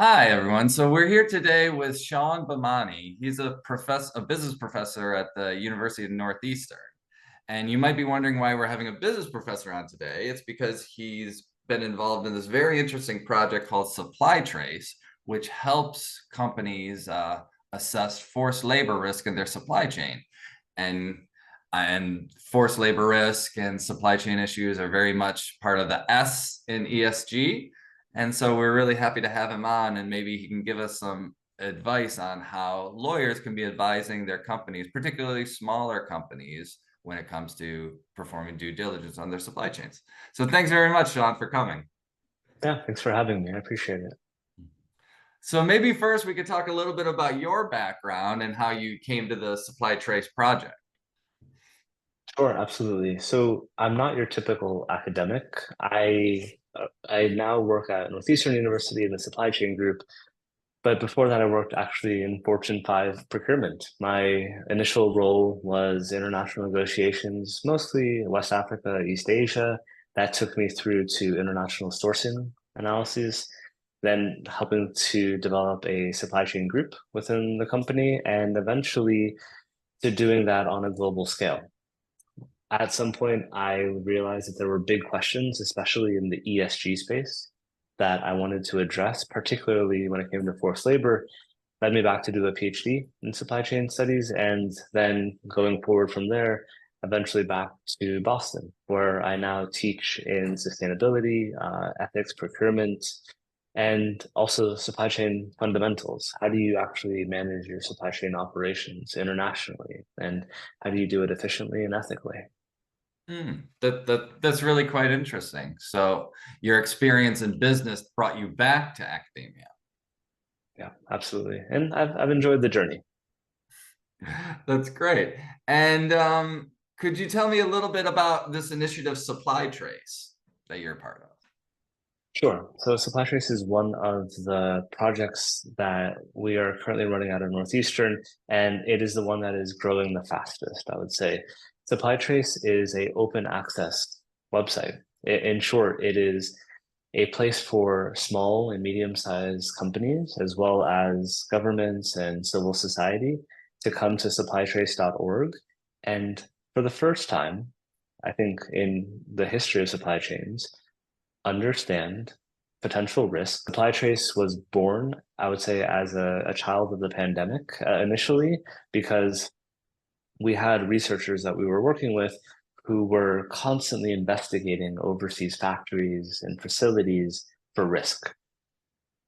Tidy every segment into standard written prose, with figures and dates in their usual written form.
Hi, everyone. So we're here today with Shawn Bhimani. He's a business professor at the University of Northeastern. And you might be wondering why we're having a business professor on today. It's because he's been involved in this very interesting project called Supply Trace, which helps companies assess forced labor risk in their supply chain. And and forced labor risk and supply chain issues are very much part of the S in ESG. And so we're really happy to have him on, and maybe he can give us some advice on how lawyers can be advising their companies, particularly smaller companies, when it comes to performing due diligence on their supply chains. So thanks very much, Shawn, for coming. Yeah, thanks for having me. I appreciate it. So maybe first we could talk a little bit about your background and how you came to the Supply Trace project. Sure, absolutely. So I'm not your typical academic. I now work at Northeastern University in the supply chain group, but before that I worked actually in Fortune 5 procurement. My initial role was international negotiations, mostly West Africa, East Asia. That took me through to international sourcing analyses, then helping to develop a supply chain group within the company, and eventually to doing that on a global scale. At some point, I realized that there were big questions, especially in the ESG space, that I wanted to address, particularly when it came to forced labor. Led me back to do a PhD in supply chain studies, and then going forward from there, eventually back to Boston, where I now teach in sustainability, ethics, procurement, and also supply chain fundamentals. How do you actually manage your supply chain operations internationally, and how do you do it efficiently and ethically? That's really quite interesting. So your experience in business brought you back to academia. Yeah, absolutely. And I've enjoyed the journey. That's great. And could you tell me a little bit about this initiative, Supply Trace, that you're part of? Sure. So Supply Trace is one of the projects that we are currently running out of Northeastern, and it is the one that is growing the fastest, I would say. Supply Trace is a open access website. In short, it is a place for small and medium-sized companies, as well as governments and civil society, to come to supplytrace.org. And for the first time, I think in the history of supply chains, understand potential risk. Supply Trace was born, I would say, as a child of the pandemic initially, because we had researchers that we were working with who were constantly investigating overseas factories and facilities for risk.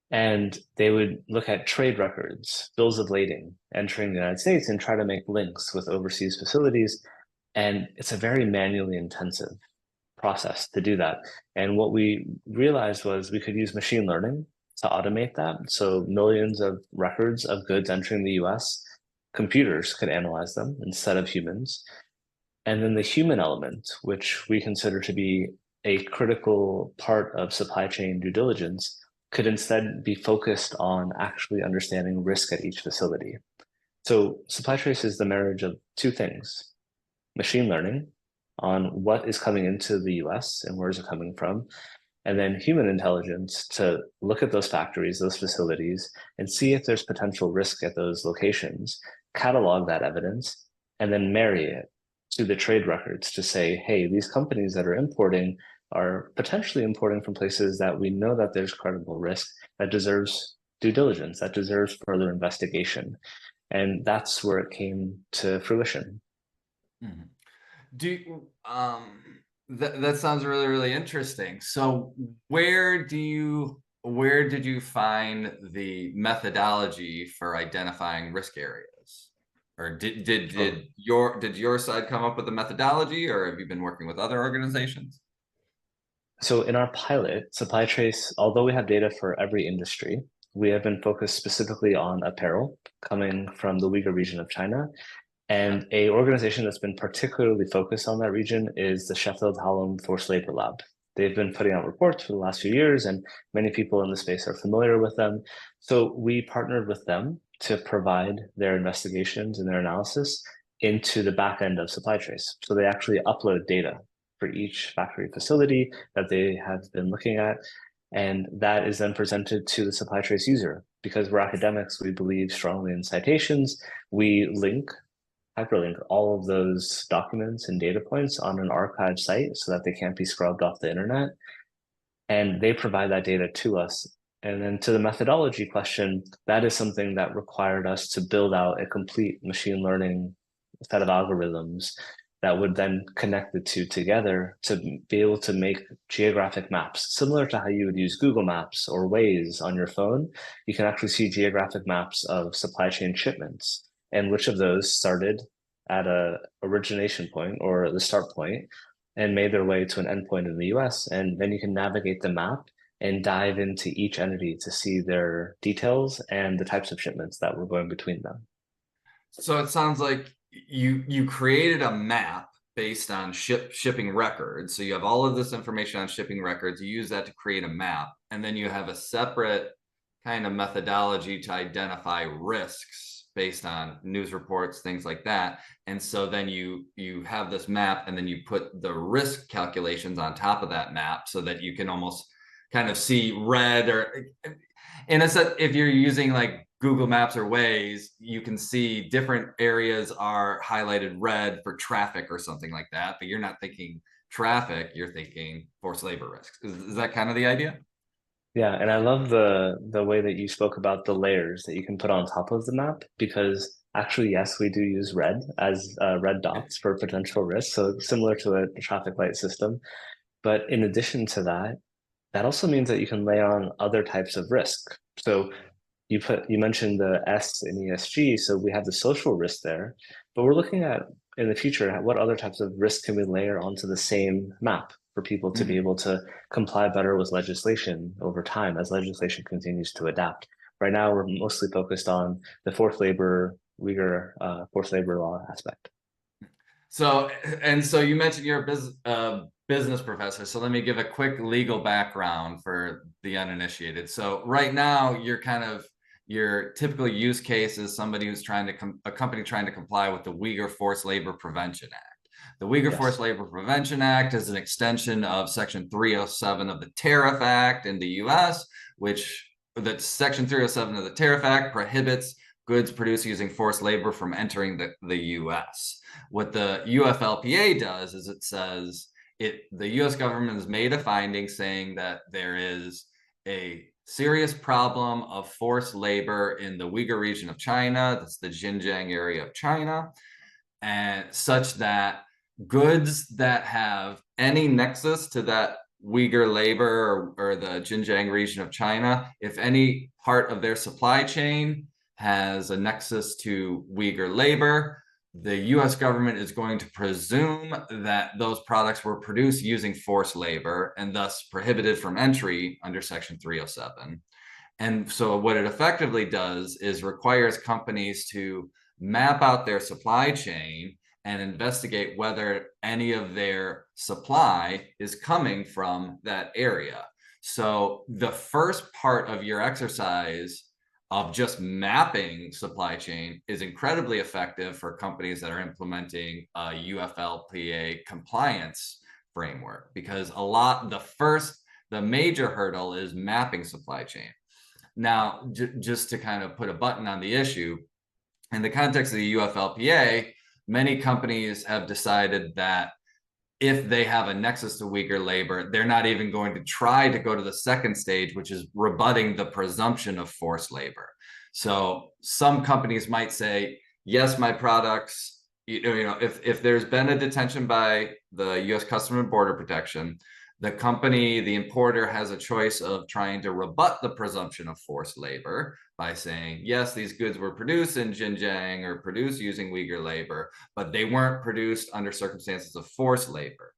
And they would look at trade records, bills of lading entering the United States and try to make links with overseas facilities. And it's a very manually intensive process to do that. And what we realized was we could use machine learning to automate that. So millions of records of goods entering the US, computers could analyze them instead of humans. And then the human element, which we consider to be a critical part of supply chain due diligence, could instead be focused on actually understanding risk at each facility. So supply trace is the marriage of two things: machine learning on what is coming into the US and where is it coming from, and then human intelligence to look at those factories, those facilities, and see if there's potential risk at those locations, catalog that evidence, and then marry it to the trade records to say, hey, these companies that are importing are potentially importing from places that we know that there's credible risk that deserves due diligence, that deserves further investigation. And that's where it came to fruition. Mhm. Do that sounds really, really interesting. So where did you find the methodology for identifying risk areas? Or Sure. did your side come up with the methodology, or have you been working with other organizations? So in our pilot, Supply Trace, although we have data for every industry, we have been focused specifically on apparel coming from the Uyghur region of China. And a organization that's been particularly focused on that region is the Sheffield Hallam Forced Labor Lab. They've been putting out reports for the last few years, and many people in the space are familiar with them. So we partnered with them to provide their investigations and their analysis into the back end of Supply Trace. So they actually upload data for each factory facility that they have been looking at. And that is then presented to the supply trace user. Because we're academics, we believe strongly in citations. We hyperlink all of those documents and data points on an archive site so that they can't be scrubbed off the internet. And they provide that data to us. And then to the methodology question, that is something that required us to build out a complete machine learning set of algorithms that would then connect the two together to be able to make geographic maps, similar to how you would use Google Maps or Waze on your phone. You can actually see geographic maps of supply chain shipments and which of those started at a origination point or the start point and made their way to an endpoint in the US. And then you can navigate the map and dive into each entity to see their details and the types of shipments that were going between them. So it sounds like you created a map based on shipping records. So you have all of this information on shipping records. You use that to create a map, and then you have a separate kind of methodology to identify risks based on news reports, things like that. And so then you have this map, and then you put the risk calculations on top of that map so that you can almost kind of see red, or in a sense, if you're using like Google Maps or Waze, you can see different areas are highlighted red for traffic or something like that, but you're not thinking traffic, you're thinking forced labor risks. Is that kind of the idea? Yeah, and I love the way that you spoke about the layers that you can put on top of the map because actually, yes, we do use red as red dots for potential risks, so similar to a traffic light system. But in addition to that, that also means that you can lay on other types of risk. So you mentioned the S in ESG, so we have the social risk there, but we're looking at in the future what other types of risk can we layer onto the same map for people to be Mhm. able to comply better with legislation over time as legislation continues to adapt. Right now, we're mostly focused on the Uyghur forced labor law aspect. So, and so you mentioned you're a business professor. So let me give a quick legal background for the uninitiated. So right now, your typical use case is somebody who's trying to a company trying to comply with the Uyghur Forced Labor Prevention Act. The Uyghur Forced Yes. Labor Prevention Act is an extension of Section 307 of the Tariff Act in the US, which that Section 307 of the Tariff Act prohibits goods produced using forced labor from entering the US. What the UFLPA does is it says the US government has made a finding saying that there is a serious problem of forced labor in the Uyghur region of China, that's the Xinjiang area of China, and such that goods that have any nexus to that Uyghur labor or the Xinjiang region of China, if any part of their supply chain has a nexus to Uyghur labor, the US government is going to presume that those products were produced using forced labor and thus prohibited from entry under Section 307. And so what it effectively does is requires companies to map out their supply chain and investigate whether any of their supply is coming from that area. So the first part of your exercise of just mapping supply chain is incredibly effective for companies that are implementing a UFLPA compliance framework, because the major hurdle is mapping supply chain. Now, just to kind of put a button on the issue, in the context of the UFLPA, many companies have decided that if they have a nexus to Uyghur labor, they're not even going to try to go to the second stage, which is rebutting the presumption of forced labor. So some companies might say, yes, my products, if there's been a detention by the US Customs and Border Protection, the importer has a choice of trying to rebut the presumption of forced labor by saying, yes, these goods were produced in Xinjiang or produced using Uyghur labor, but they weren't produced under circumstances of forced labor.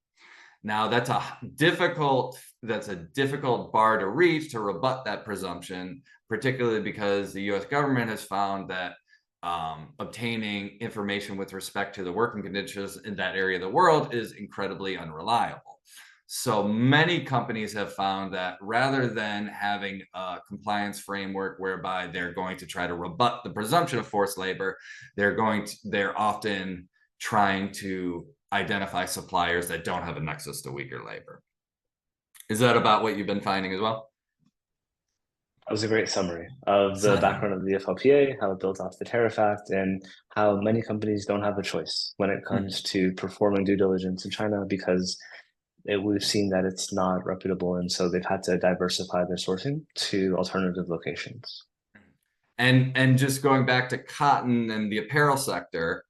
Now that's a difficult bar to reach to rebut that presumption, particularly because the US government has found that obtaining information with respect to the working conditions in that area of the world is incredibly unreliable. So many companies have found that rather than having a compliance framework whereby they're going to try to rebut the presumption of forced labor, they're often trying to identify suppliers that don't have a nexus to Uyghur labor. Is that about what you've been finding as well? That was a great summary of the So, background of the FLPA, how it built off the Tariff Act, and how many companies don't have a choice when it mm. comes to performing due diligence in China because we've seen that it's not reputable, and so they've had to diversify their sourcing to alternative locations. And just going back to cotton and the apparel sector,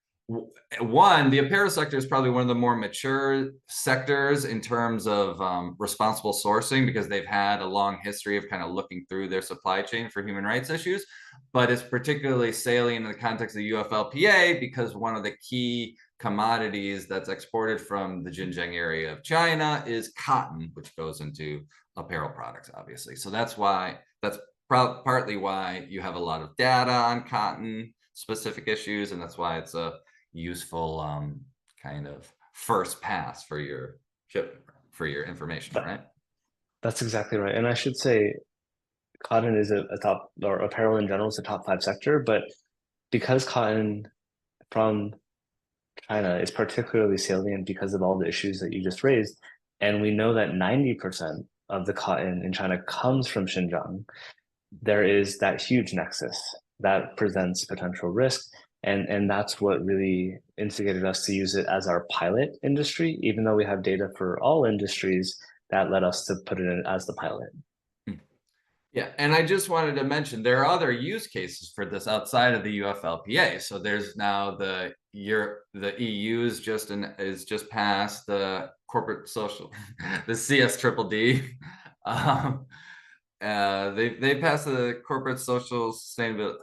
one, the apparel sector is probably one of the more mature sectors in terms of responsible sourcing because they've had a long history of kind of looking through their supply chain for human rights issues. But it's particularly salient in the context of the UFLPA because one of the key commodities that's exported from the Xinjiang area of China is cotton, which goes into apparel products, obviously. So that's partly why you have a lot of data on cotton specific issues, and that's why it's a useful kind of first pass for your information, That, right? that's exactly right. And I should say cotton is a top, or apparel in general is a top five sector, but because cotton from China is particularly salient because of all the issues that you just raised, and we know that 90% of the cotton in China comes from Xinjiang, there is that huge nexus that presents potential risk. And that's what really instigated us to use it as our pilot industry, even though we have data for all industries that led us to put it in as the pilot. Yeah, and I just wanted to mention there are other use cases for this outside of the UFLPA. So there's now the EU is just passed the corporate social, the CS triple D. Um, they passed the corporate social sustainability.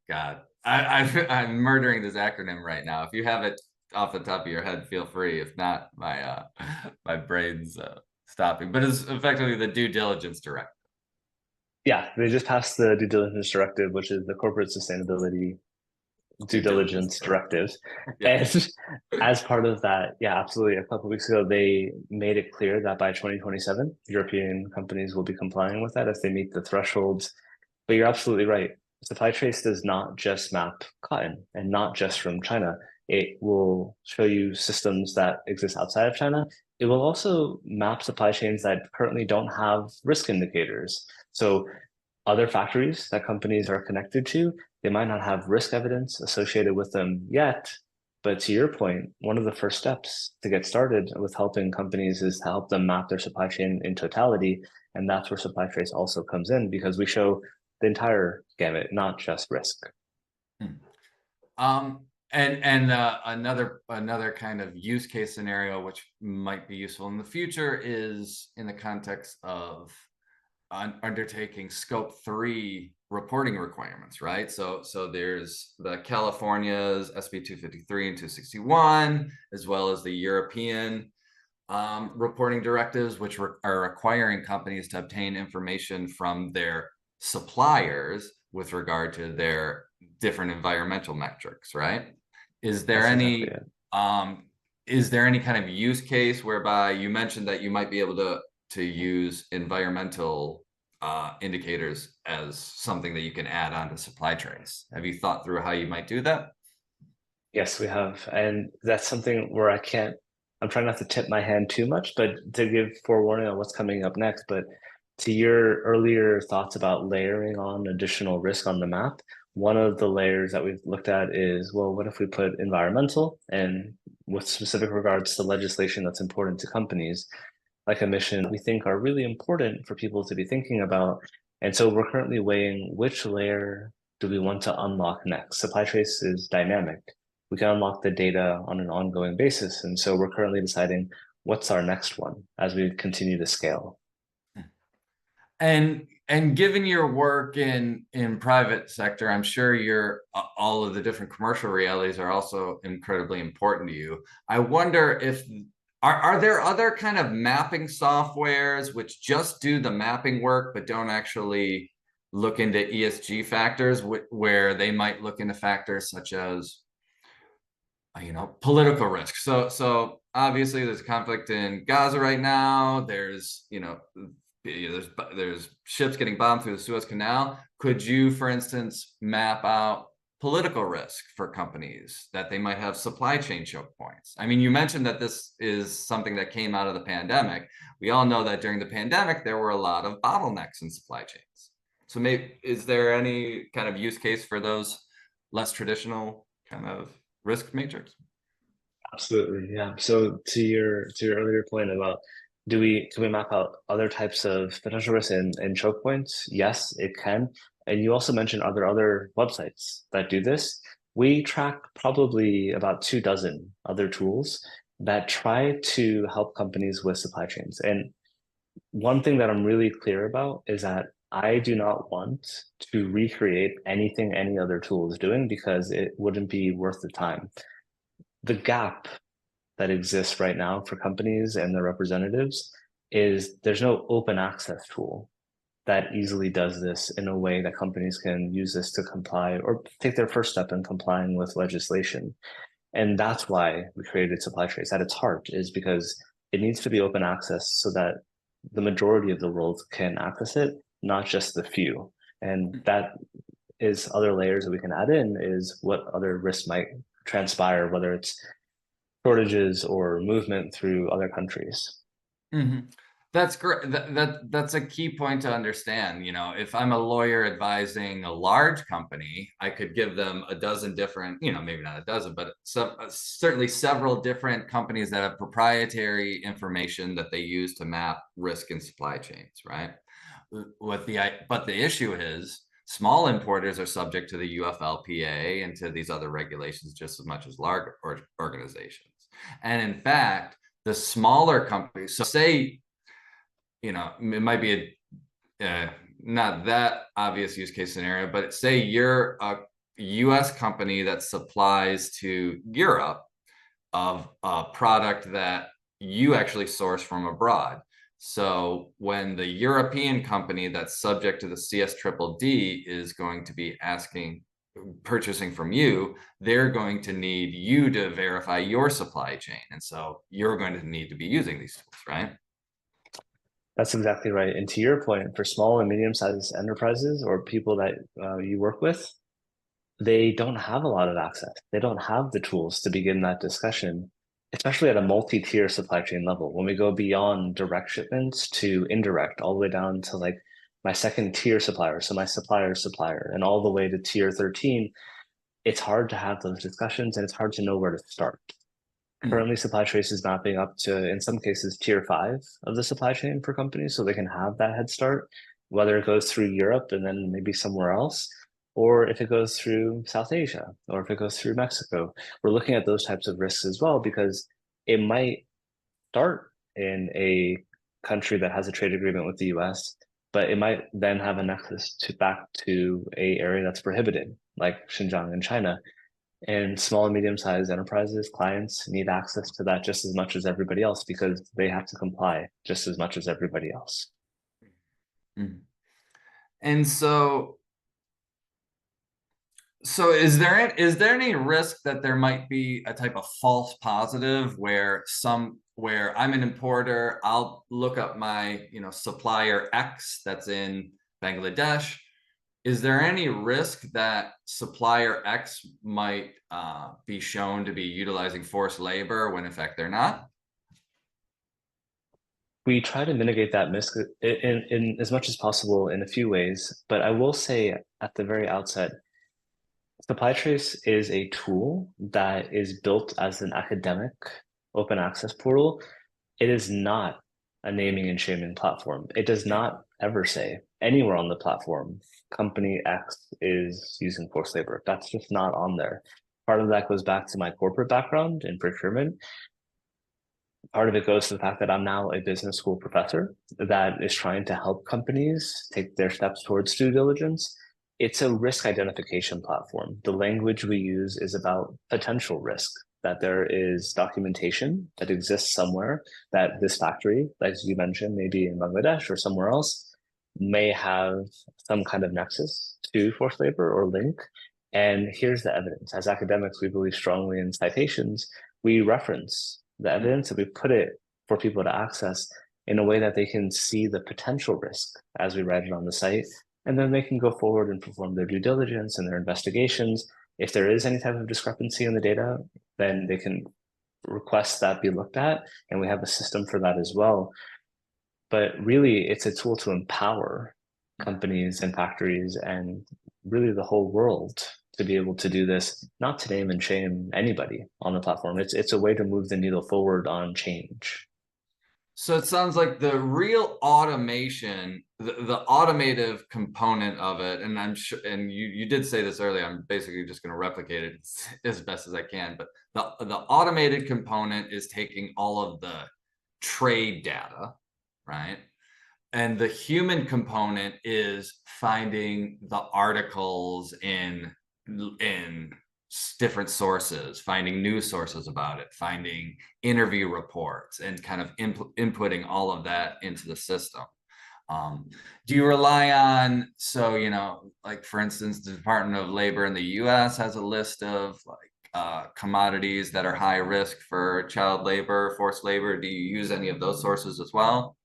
God, I'm murdering this acronym right now. If you have it off the top of your head, feel free. If not, my brain's stopping. But it's effectively the due diligence directive. Yeah, they just passed the due diligence directive, which is the corporate sustainability due Due diligence diligence directive. directive. Yeah. And as part of that, yeah, absolutely. A couple of weeks ago, they made it clear that by 2027, European companies will be complying with that if they meet the thresholds. But you're absolutely right. Supply Trace does not just map cotton and not just from China. It will show you systems that exist outside of China. It will also map supply chains that currently don't have risk indicators. So other factories that companies are connected to, they might not have risk evidence associated with them yet. But to your point, one of the first steps to get started with helping companies is to help them map their supply chain in totality. And that's where Supply Trace also comes in because we show the entire gamut, not just risk. Hmm. And another kind of use case scenario which might be useful in the future is in the context of undertaking scope 3 reporting requirements, right? So there's the California's SB 253 and 261, as well as the European reporting directives, which are requiring companies to obtain information from their suppliers with regard to their different environmental metrics, right? Is there That's exactly any it. um, is there any kind of use case whereby you mentioned that you might be able to use environmental indicators as something that you can add on to supply trace? Have you thought through how you might do that? Yes, we have. And that's something where I'm trying not to tip my hand too much, but to give forewarning on what's coming up next. But to your earlier thoughts about layering on additional risk on the map, one of the layers that we've looked at is, well, what if we put environmental and with specific regards to legislation that's important to companies, like emission, we think are really important for people to be thinking about. And so we're currently weighing which layer do we want to unlock next. Supply trace is dynamic. We can unlock the data on an ongoing basis. And so we're currently deciding what's our next one as we continue to scale. And given your work in private sector, I'm sure your all of the different commercial realities are also incredibly important to you. I wonder if are there other kind of mapping softwares which just do the mapping work but don't actually look into ESG factors where they might look into factors such as political risk. So obviously there's conflict in Gaza right now. There's ships getting bombed through the Suez Canal. Could you, for instance, map out political risk for companies that they might have supply chain choke points? I mean, you mentioned that this is something that came out of the pandemic. We all know that during the pandemic, there were a lot of bottlenecks in supply chains. So maybe, is there any kind of use case for those less traditional kind of risk matrix? Absolutely, yeah. So to your earlier point about can we map out other types of potential risks and choke points? Yes, it can. And you also mentioned other websites that do this. We track probably about 24 other tools that try to help companies with supply chains. And one thing that I'm really clear about is that I do not want to recreate anything any other tool is doing because it wouldn't be worth the time. The gap that exists right now for companies and their representatives is there's no open access tool that easily does this in a way that companies can use this to comply or take their first step in complying with legislation. And that's why we created Supply Trace at its heart, is because it needs to be open access so that the majority of the world can access it, not just the few. And that is other layers that we can add in is what other risks might transpire, whether it's shortages or movement through other countries. Mhm. That's great. That's a key point to understand. If I'm a lawyer advising a large company, I could give them a dozen different, maybe not a dozen, but certainly several different companies that have proprietary information that they use to map risk in supply chains, right? But the issue is small importers are subject to the UFLPA and to these other regulations just as much as large organizations. And in fact, the smaller companies, so say, it might be not that obvious use case scenario, but say you're a US company that supplies to Europe of a product that you actually source from abroad. So when the European company that's subject to the CS is going to be purchasing from you, they're going to need you to verify your supply chain. And so you're going to need to be using these tools, right? That's exactly right. And to your point, for small and medium-sized enterprises or people that you work with, they don't have a lot of access. They don't have the tools to begin that discussion, especially at a multi-tier supply chain level. When we go beyond direct shipments to indirect, all the way down to like my second tier supplier, so my supplier's supplier, and all the way to tier 13, it's hard to have those discussions and it's hard to know where to start. Mm. Currently, supply trace is mapping up to, in some cases, tier 5 of the supply chain for companies so they can have that head start, whether it goes through Europe and then maybe somewhere else, or if it goes through South Asia, or if it goes through Mexico. We're looking at those types of risks as well because it might start in a country that has a trade agreement with the US, but it might then have a nexus to back to a area that's prohibited, like Xinjiang in China. And small and medium-sized enterprises, clients need access to that just as much as everybody else because they have to comply just as much as everybody else. Mm. And so is there any risk that there might be a type of false positive where I'm an importer, I'll look up my, supplier X that's in Bangladesh. Is there any risk that supplier X might be shown to be utilizing forced labor when in fact they're not? We try to mitigate that risk in as much as possible in a few ways, but I will say at the very outset, Supply Trace is a tool that is built as an academic open access portal. It is not a naming and shaming platform. It does not ever say anywhere on the platform, company X is using forced labor. That's just not on there. Part of that goes back to my corporate background in procurement. Part of it goes to the fact that I'm now a business school professor that is trying to help companies take their steps towards due diligence. It's a risk identification platform. The language we use is about potential risk, that there is documentation that exists somewhere that this factory, as you mentioned, maybe in Bangladesh or somewhere else, may have some kind of nexus to forced labor or link. And here's the evidence. As academics, we believe strongly in citations. We reference the evidence and we put it for people to access in a way that they can see the potential risk as we write it on the site. And then they can go forward and perform their due diligence and their investigations. If there is any type of discrepancy in the data, then they can request that be looked at. And we have a system for that as well. But really, it's a tool to empower companies and factories and really the whole world to be able to do this, not to name and shame anybody on the platform. It's a way to move the needle forward on change. So it sounds like the real automation, the automative component of it, and I'm sure, and you did say this earlier, I'm basically just going to replicate it as best as I can, but the automated component is taking all of the trade data, right? And the human component is finding the articles in different sources, finding news sources about it, finding interview reports, and kind of inputting all of that into the system. Do you rely on, so, like for instance, the Department of Labor in the US has a list of like commodities that are high risk for child labor, forced labor. Do you use any of those sources as well?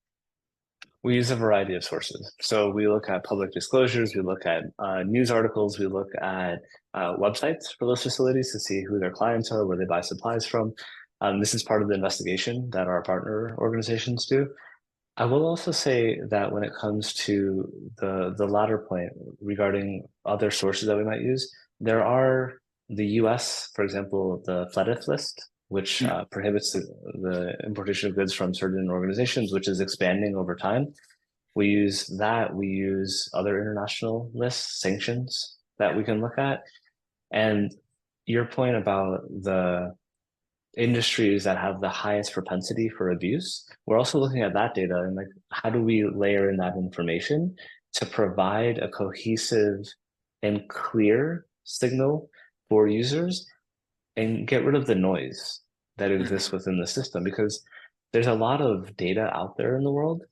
We use a variety of sources. So we look at public disclosures, we look at news articles, we look at websites for those facilities to see who their clients are, where they buy supplies from. This is part of the investigation that our partner organizations do. I will also say that when it comes to the latter point regarding other sources that we might use, there are the US, for example, the FLETF list, which prohibits the importation of goods from certain organizations, which is expanding over time. We use that. We use other international lists, sanctions that we can look at. And your point about the industries that have the highest propensity for abuse, we're also looking at that data and like how do we layer in that information to provide a cohesive and clear signal for users and get rid of the noise that exists within the system because there's a lot of data out there in the world.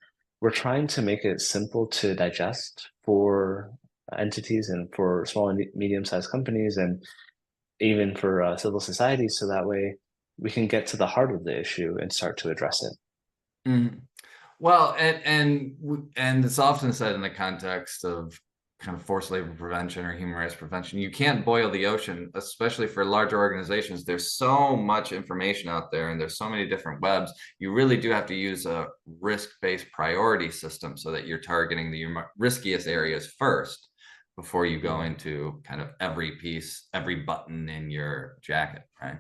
We're trying to make it simple to digest for entities and for small and medium-sized companies and even for civil society so that way we can get to the heart of the issue and start to address it. Mhm. Well, and it's often said in the context of kind of forced labor prevention or human rights prevention, you can't boil the ocean, especially for larger organizations. There's so much information out there and there's so many different webs. You really do have to use a risk-based priority system so that you're targeting the riskiest areas first before you go into kind of every piece, every button in your jacket, right?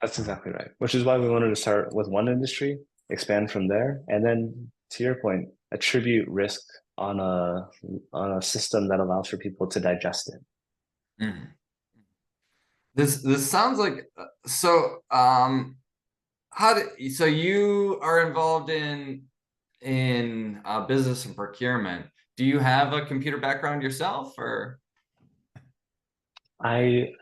That's exactly right. Which is why we wanted to start with one industry, expand from there, and then to your point, attribute risk on a system that allows for people to digest it. Mhm. This sounds like so you are involved in business and procurement. Do you have a computer background yourself, or? I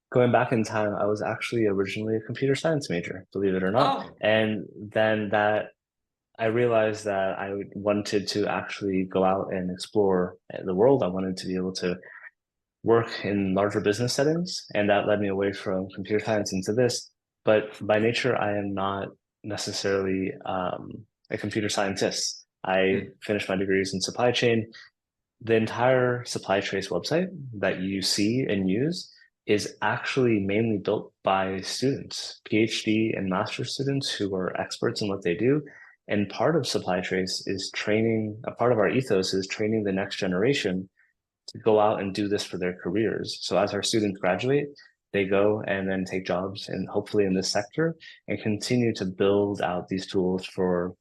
going back in time, I was actually originally a computer science major, believe it or not. Oh. And then that I realized that I wanted to actually go out and explore the world. I wanted to be able to work in larger business settings, and that led me away from computer science into this. But by nature, I am not necessarily a computer scientist. I Mm, finished my degrees in supply chain. The entire supply trace website that you see and use is actually mainly built by students, PhD and master students who are experts in what they do. And part of supply trace is training, a part of our ethos is training the next generation to go out and do this for their careers. So as our students graduate, they go and then take jobs and hopefully in this sector and continue to build out these tools for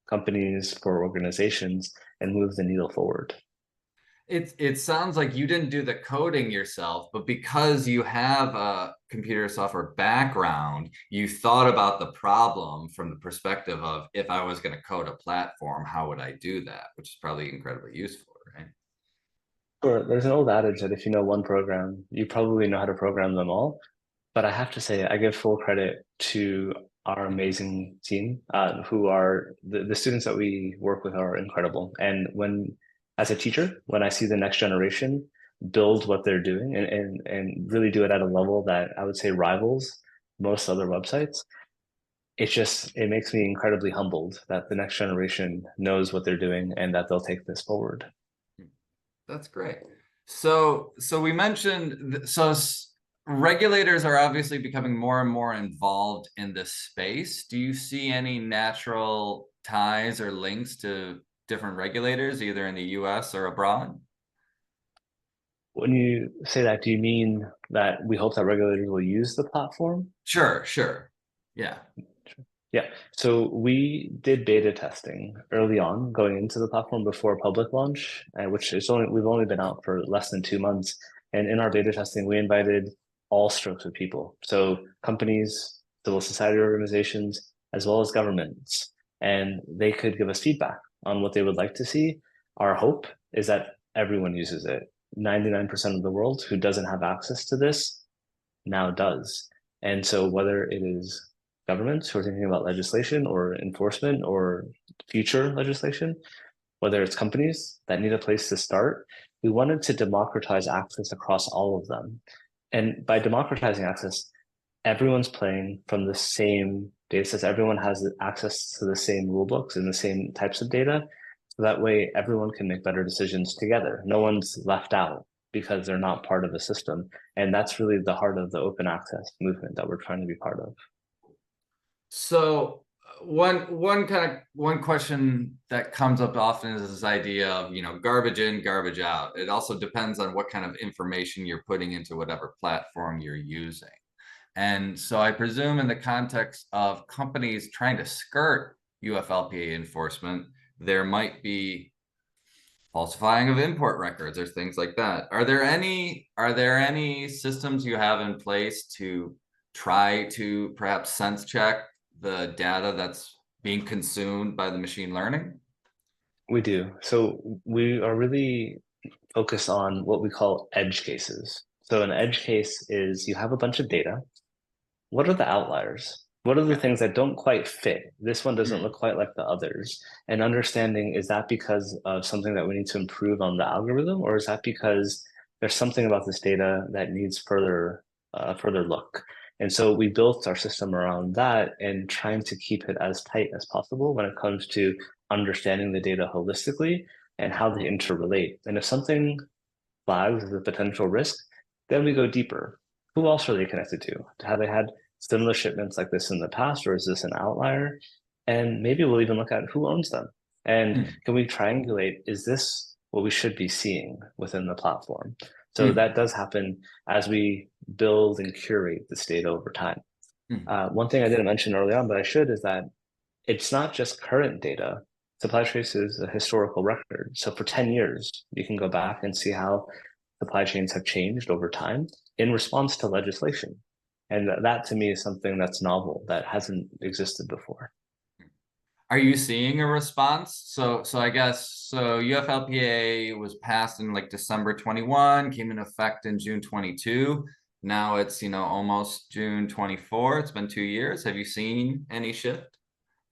companies, for organizations, and move the needle forward. it sounds like you didn't do the coding yourself, but because you have a computer software background, you thought about the problem from the perspective of if I was going to code a platform, how would I do that? Which is probably incredibly useful, right? Sure, there's an old adage that if you know one program, you probably know how to program them all. But I have to say, I give full credit to our amazing team, who are the students that we work with are incredible. And as a teacher, when I see the next generation build what they're doing and really do it at a level that I would say rivals most other websites, it makes me incredibly humbled that the next generation knows what they're doing and that they'll take this forward. That's great. So we mentioned, regulators are obviously becoming more and more involved in this space. Do you see any natural ties or links to different regulators, either in the US or abroad? When you say that, do you mean that we hope that regulators will use the platform? Sure, sure. Yeah. Yeah, so we did beta testing early on going into the platform before public launch, which is only we've only been out for less than 2 months. And in our beta testing, we invited all strokes of people. So companies, civil society organizations, as well as governments, and they could give us feedback on what they would like to see. Our hope is that everyone uses it. 99% of the world who doesn't have access to this now does. And so whether it is governments who are thinking about legislation or enforcement or future legislation, whether it's companies that need a place to start, we wanted to democratize access across all of them. And by democratizing access, everyone's playing from the same data sets. Everyone has access to the same rule books and the same types of data. So that way everyone can make better decisions together. No one's left out because they're not part of the system. And that's really the heart of the open access movement that we're trying to be part of. So one question that comes up often is this idea of, garbage in, garbage out. It also depends on what kind of information you're putting into whatever platform you're using. And so I presume in the context of companies trying to skirt UFLPA enforcement, there might be falsifying of import records or things like that. Are there any systems you have in place to try to perhaps sense check the data that's being consumed by the machine learning? We do. So we are really focused on what we call edge cases. So an edge case is you have a bunch of data. What are the outliers? What are the Okay. things that don't quite fit? This one doesn't Hmm. look quite like the others. And understanding, is that because of something that we need to improve on the algorithm, or is that because there's something about this data that needs further look? And so we built our system around that and trying to keep it as tight as possible when it comes to understanding the data holistically and how they interrelate. And if something flags as a potential risk, then we go deeper. Who else are they connected to? Have they had similar shipments like this in the past, or is this an outlier? And maybe we'll even look at who owns them. And Hmm. can we triangulate, is this what we should be seeing within the platform? So Hmm. that does happen as we build and curate this data over time. Hmm. One thing I didn't mention early on, but I should, is that it's not just current data. Supply trace is a historical record. So for 10 years, you can go back and see how supply chains have changed over time in response to legislation. And that to me is something that's novel that hasn't existed before. Are you seeing a response? So I guess so UFLPA was passed in like December 21, came in effect in June 22. Now it's, almost June 24. It's been 2 years. Have you seen any shift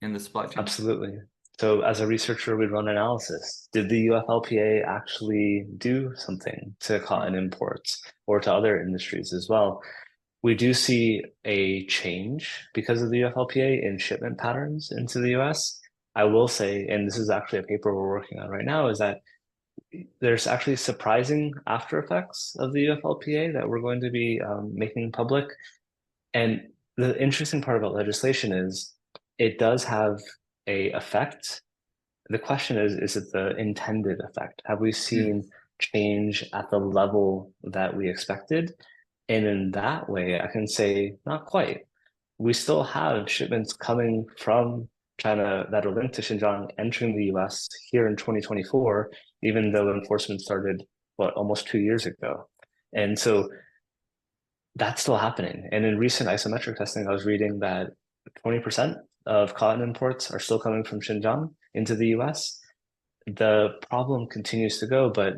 in the supply chain? Absolutely. So as a researcher, we'd run analysis. Did the UFLPA actually do something to cotton imports or to other industries as well? We do see a change because of the UFLPA in shipment patterns into the US. I will say, and this is actually a paper we're working on right now, is that there's actually surprising after effects of the UFLPA that we're going to be making public. And the interesting part about legislation is it does have a effect. The question is it the intended effect? Have we Hmm. seen change at the level that we expected? And in that way, I can say not quite. We still have shipments coming from China that are linked to Xinjiang entering the US here in 2024, even though enforcement started, what, almost 2 years ago. And so that's still happening. And in recent isometric testing, I was reading that 20% of cotton imports are still coming from Xinjiang into the US. The problem continues to go, but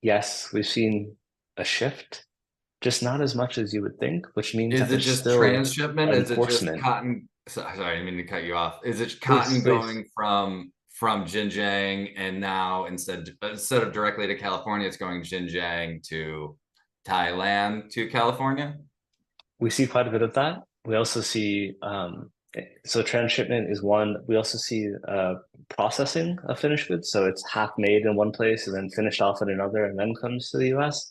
yes, we've seen a shift, just not as much as you would think, which means Is that it there's just still transshipment? Is it just enforcement. cotton? Sorry, I didn't mean to cut you off. Is it Please, cotton please. going from Xinjiang and now instead of directly to California, it's going Xinjiang to Thailand to California? We see quite a bit of that. We also see, so transshipment is one. We also see processing of finished goods. So it's half made in one place and then finished off in another and then comes to the US.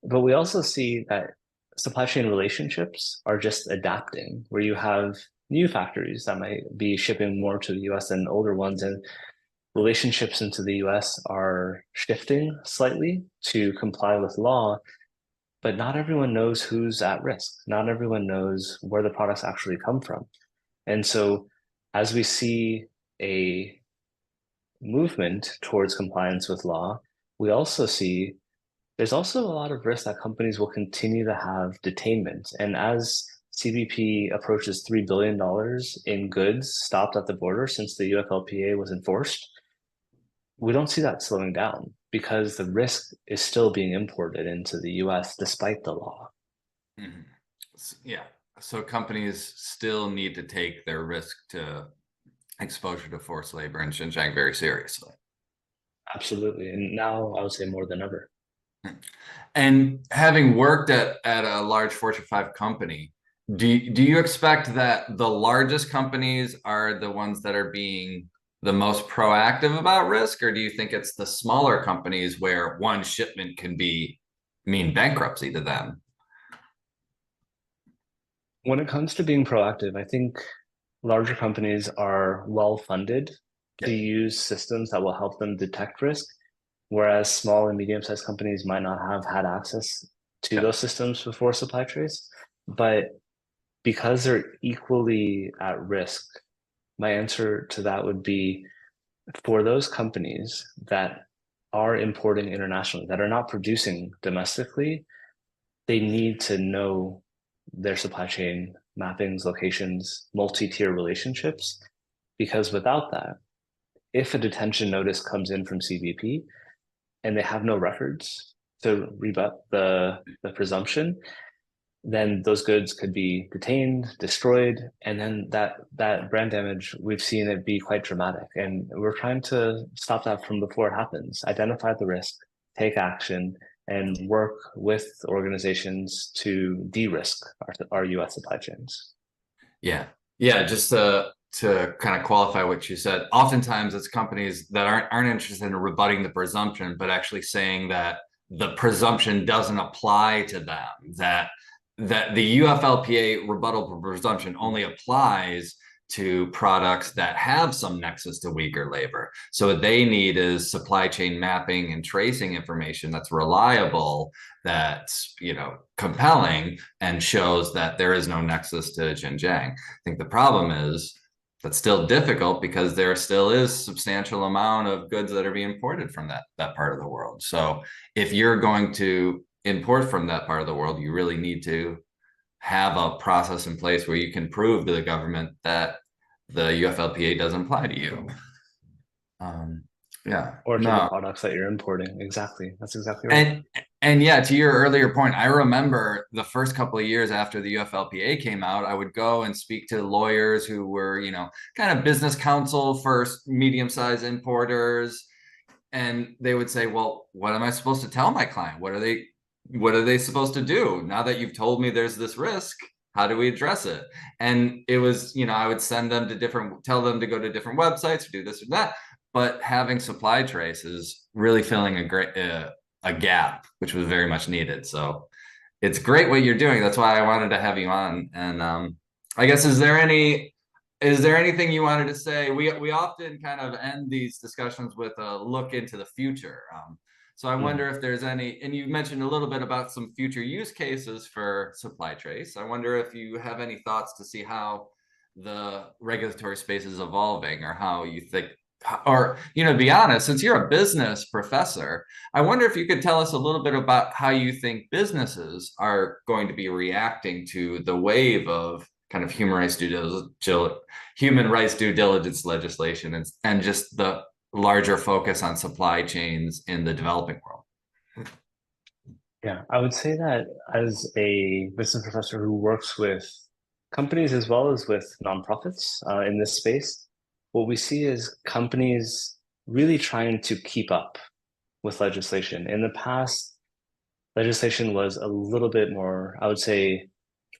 But we also see that supply chain relationships are just adapting, where you have new factories that might be shipping more to the US than older ones. And relationships into the US are shifting slightly to comply with law, but not everyone knows who's at risk. Not everyone knows where the products actually come from. And so as we see a movement towards compliance with law, we also see there's also a lot of risk that companies will continue to have detainment. And as CBP approaches $3 billion in goods stopped at the border since the UFLPA was enforced, we don't see that slowing down because the risk is still being imported into the US despite the law. Mhm. Yeah. So companies still need to take their risk to exposure to forced labor in Xinjiang very seriously. Absolutely. And now I would say more than ever. And having worked at a large Fortune 5 company, do you expect that the largest companies are the ones that are being the most proactive about risk, or do you think it's the smaller companies where one shipment can mean bankruptcy to them? When it comes to being proactive, I think larger companies are well funded to Yeah. use systems that will help them detect risk, whereas small and medium-sized companies might not have had access to Yeah. those systems before supply trace. But because they're equally at risk, my answer to that would be for those companies that are importing internationally, that are not producing domestically, they need to know their supply chain mappings, locations, multi-tier relationships, because without that, if a detention notice comes in from CBP and they have no records to rebut the presumption, then those goods could be detained, destroyed, and then that brand damage, we've seen it be quite dramatic. And we're trying to stop that from before it happens, identify the risk, take action, and work with organizations to de-risk our US supply chains. Yeah. Yeah. Just to kind of qualify what you said, oftentimes it's companies that aren't interested in rebutting the presumption, but actually saying that the presumption doesn't apply to them, that the UFLPA rebuttal presumption only applies to products that have some nexus to weaker labor. So what they need is supply chain mapping and tracing information that's reliable, that's, compelling, and shows that there is no nexus to Xinjiang. I think the problem is that's still difficult because there still is substantial amount of goods that are being imported from that part of the world. So if you're going to import from that part of the world, you really need to have a process in place where you can prove to the government that the UFLPA doesn't apply to you. Yeah, Or to the no. products that you're importing. Exactly. That's exactly right. And yeah, to your earlier point, I remember the first couple of years after the UFLPA came out, I would go and speak to lawyers who were, kind of business counsel for medium-sized importers. And they would say, well, what am I supposed to tell my client? What are they supposed to do? Now that you've told me there's this risk, how do we address it? And it was, I would send them to tell them to go to different websites or do this or that. But having supply trace is really filling a gap, which was very much needed. So it's great what you're doing. That's why I wanted to have you on. And I guess, is there anything you wanted to say? We often kind of end these discussions with a look into the future. So I wonder if there's any, and you mentioned a little bit about some future use cases for supply trace. I wonder if you have any thoughts to see how the regulatory space is evolving, or how you think, or, to be honest, since you're a business professor, I wonder if you could tell us a little bit about how you think businesses are going to be reacting to the wave of kind of human rights due diligence legislation, and just the larger focus on supply chains in the developing world. Yeah, I would say that as a business professor who works with companies as well as with nonprofits in this space, what we see is companies really trying to keep up with legislation. In the past, legislation was a little bit more, I would say,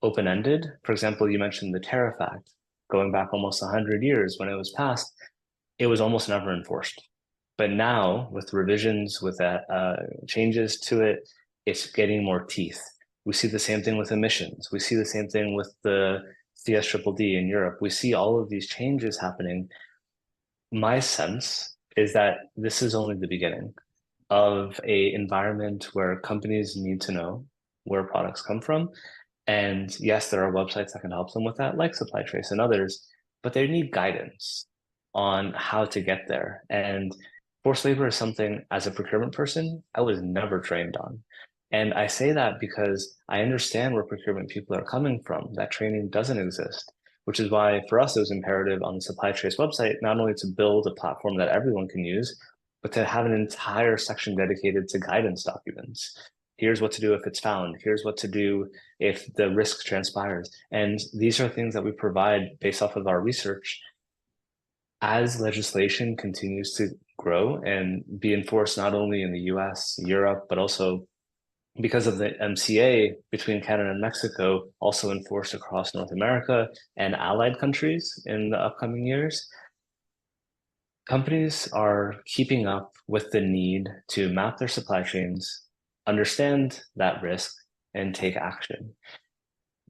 open-ended. For example, you mentioned the Tariff Act. Going back almost 100 years when it was passed, it was almost never enforced. But now, with revisions, with changes to it, it's getting more teeth. We see the same thing with emissions. We see the same thing with the CSDDD in Europe. We see all of these changes happening. My sense is that this is only the beginning of a environment where companies need to know where products come from. And yes, there are websites that can help them with that, like Supply Trace and others, but they need guidance on how to get there. And forced labor is something, as a procurement person, I was never trained on. And I say that because I understand where procurement people are coming from. That training doesn't exist, which is why for us it was imperative on the Supply Trace website, not only to build a platform that everyone can use, but to have an entire section dedicated to guidance documents. Here's what to do if it's found. Here's what to do if the risk transpires. And these are things that we provide based off of our research. As legislation continues to grow and be enforced not only in the US, Europe, but also because of the MCA between Canada and Mexico, also enforced across North America and allied countries in the upcoming years, companies are keeping up with the need to map their supply chains, understand that risk, and take action.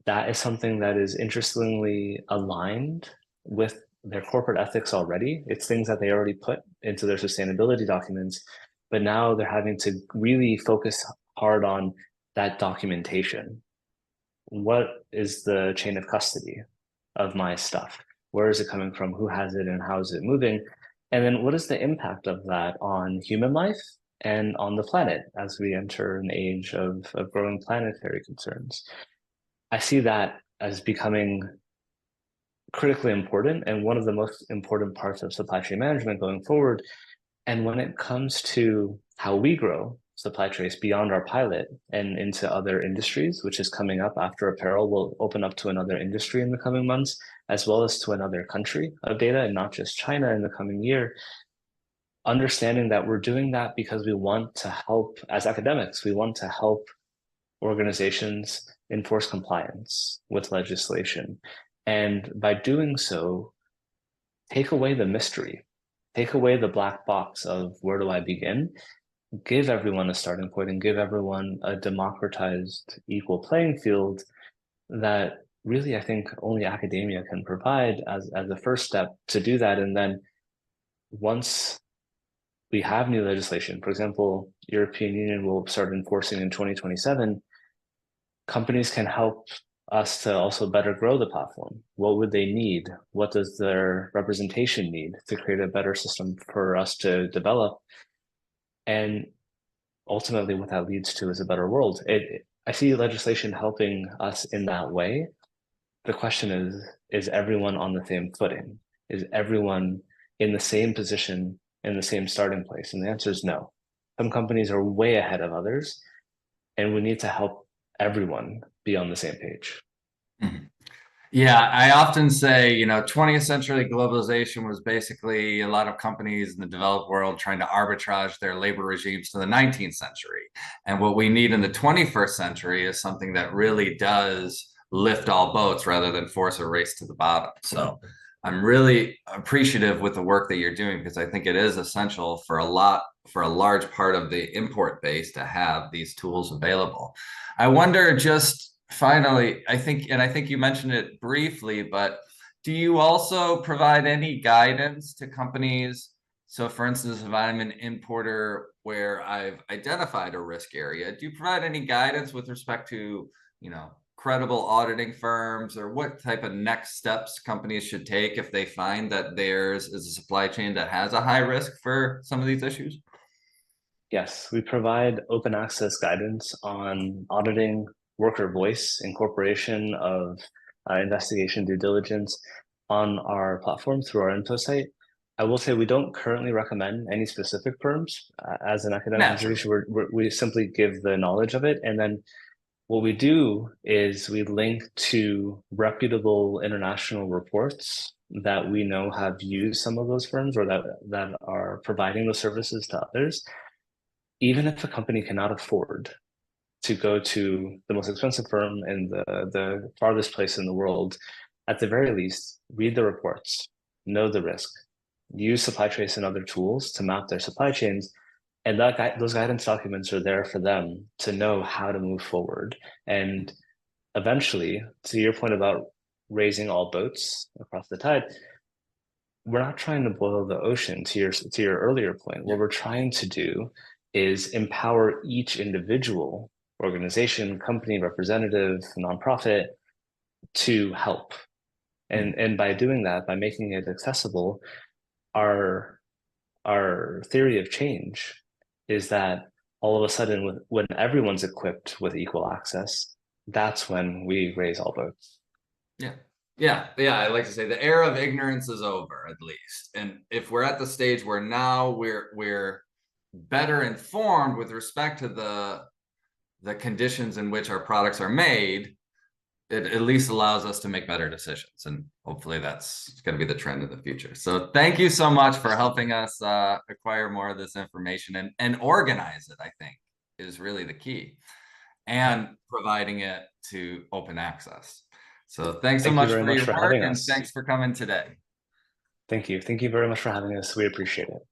That is something that is interestingly aligned with their corporate ethics already. It's things that they already put into their sustainability documents, but now they're having to really focus hard on that documentation. What is the chain of custody of my stuff? Where is it coming from? Who has it and how is it moving? And then what is the impact of that on human life and on the planet as we enter an age of growing planetary concerns? I see that as becoming critically important and one of the most important parts of supply chain management going forward. And when it comes to how we grow supply trace beyond our pilot and into other industries, which is coming up after apparel will open up to another industry in the coming months, as well as to another country of data and not just China in the coming year, understanding that we're doing that because we want to help, as academics, we want to help organizations enforce compliance with legislation. And by doing so, take away the mystery, take away the black box of where do I begin, give everyone a starting point and give everyone a democratized equal playing field that really I think only academia can provide as a first step to do that. And then once we have new legislation, for example, European Union will start enforcing in 2027, companies can help us to also better grow the platform. What would they need? What does their representation need to create a better system for us to develop? And ultimately, what that leads to is a better world. I see legislation helping us in that way. The question is everyone on the same footing? Is everyone in the same position, in the same starting place? And the answer is no. Some companies are way ahead of others, and we need to help everyone be on the same page. Mhm. Yeah, I often say, 20th century globalization was basically a lot of companies in the developed world trying to arbitrage their labor regimes to the 19th century. And what we need in the 21st century is something that really does lift all boats rather than force a race to the bottom. So I'm really appreciative with the work that you're doing because I think it is essential for a large part of the import base to have these tools available. I wonder just finally, I think you mentioned it briefly, but do you also provide any guidance to companies? So for instance, if I'm an importer where I've identified a risk area, do you provide any guidance with respect to, credible auditing firms or what type of next steps companies should take if they find that theirs is a supply chain that has a high risk for some of these issues? Yes, we provide open access guidance on auditing, worker voice, incorporation of investigation due diligence on our platform through our info site. I will say we don't currently recommend any specific firms as an academic Naturally. institution. We simply give the knowledge of it. And then what we do is we link to reputable international reports that we know have used some of those firms or that are providing those services to others. Even if a company cannot afford to go to the most expensive firm in the farthest place in the world, at the very least, read the reports, know the risk, use supply trace and other tools to map their supply chains. And those guidance documents are there for them to know how to move forward. And eventually, to your point about raising all boats across the tide, we're not trying to boil the ocean to your earlier point. What we're trying to do is empower each individual organization, company, representative, nonprofit to help. And by doing that, by making it accessible, our our theory of change is that all of a sudden, when everyone's equipped with equal access, that's when we raise all boats. Yeah. Yeah. Yeah. I like to say the era of ignorance is over, at least. And if we're at the stage where now we're better informed with respect to the conditions in which our products are made, it at least allows us to make better decisions. And hopefully that's going to be the trend in the future. So thank you so much for helping us acquire more of this information and organize it, I think, is really the key, and providing it to open access. So thanks so Thank you much very for much your for work, having and us. thanks for coming today. Thank you. Thank you very much for having us. We appreciate it.